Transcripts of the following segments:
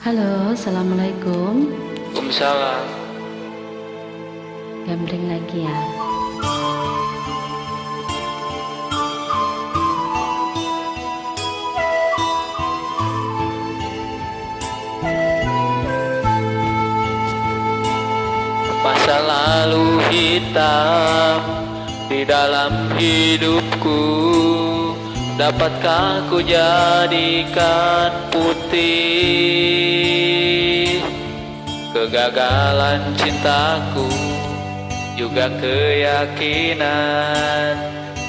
Halo, assalamualaikum. Waalaikumsalam. Gambling lagi ya. Masa lalu hitam di dalam hidupku, dapatkah ku jadikan putih? Kegagalan cintaku juga keyakinan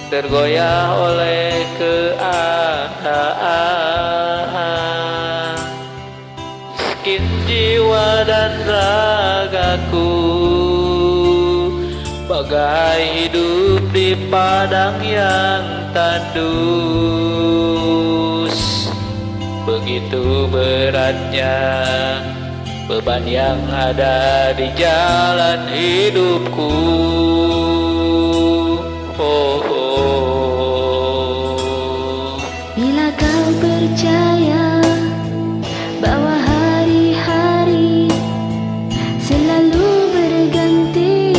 tergoyah oleh keadaan. Miskin jiwa dan ragaku, bagai hidup di padang yang tandus. Begitu beratnya beban yang ada di jalan hidupku. Oh, oh. Bila kau percaya bahwa hari-hari selalu berganti,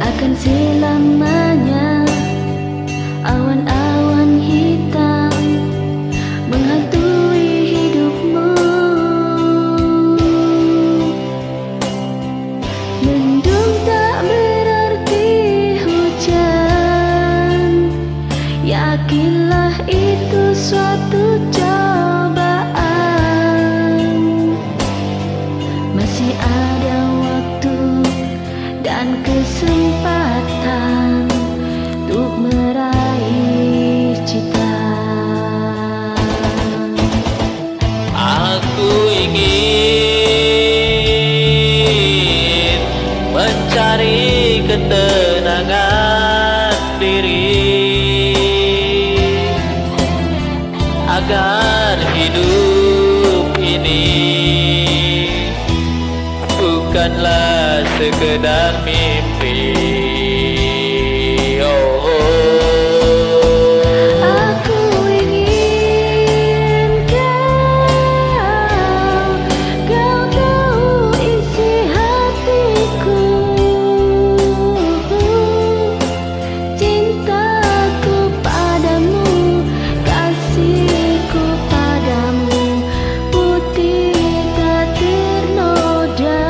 akan selamanya awan-awan hitam menghantui hidupmu. Mendung tak berarti hujan, yakinlah itu suatu cobaan. Masih ada waktu dan kesempatan untuk meraih cita. Aku ingin mencari ketenangan diri, agar hidup ini bukanlah sekedar mimpi. Oh, Aku ingin kau tahu isi hatiku, cintaku padamu, kasihku padamu, putih tak ternoda.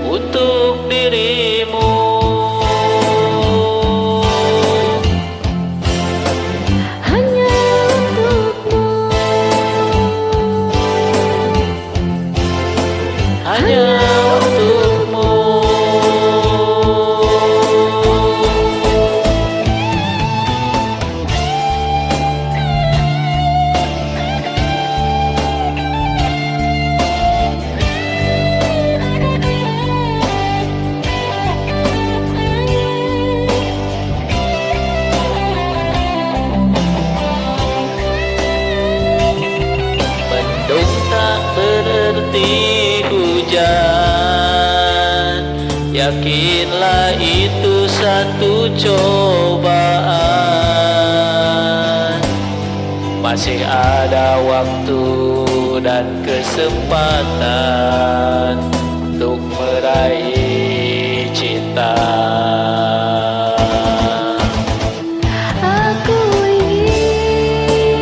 untuk dirimu Hanya untukmu, hanya untukmu. Mendung tak berarti hujan, yakinlah itu satu cobaan. Masih ada waktu dan kesempatan untuk meraih cinta. aku ingin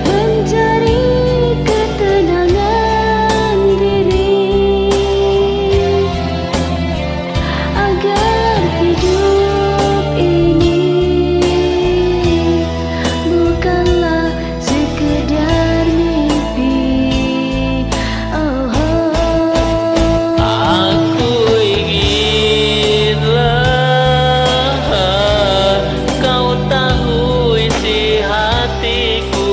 mencari ketenangan diri, agar hidup ini bukanlah sekedar mimpi. Oh, oh. Aku inginlah kau tahu isi hatiku,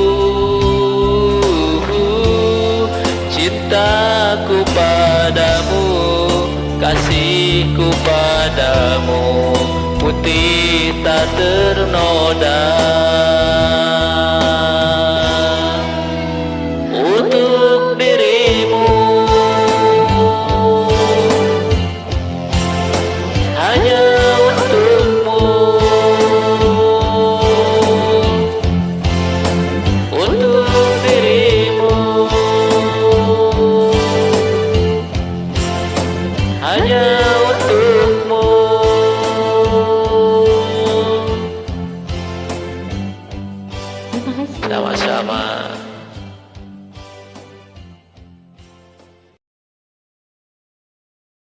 cintaku padamu, kasihku padamu, putih tak ternoda. Untuk dirimu, hanya untukmu. hanya untukmu. Terima kasih. Sama-sama.